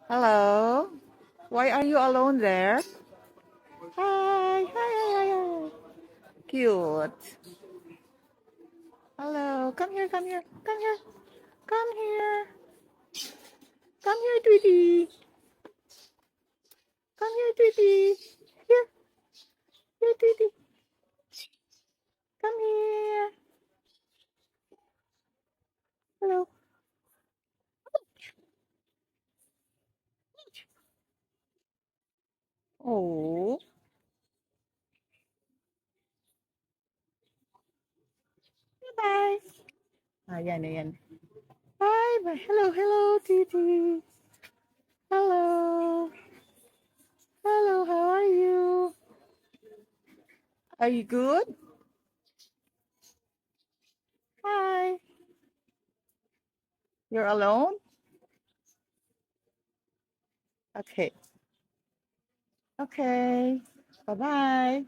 Hello. Why are you alone there? Hi. Hi. Hi. Hi. Hi. Cute. Hello. Come here. Come here. Come here. Come here. Come here, Twitty. Come here, Twitty. Here. Here, Twitty. Come here. Hello. Oh. Bye. Ayan, ayan. Bye. Bye. Hello. Hello, Twitty. Hello. Hello. How are you? Are you good? Hi. You're alone? Okay. Okay. Bye-bye.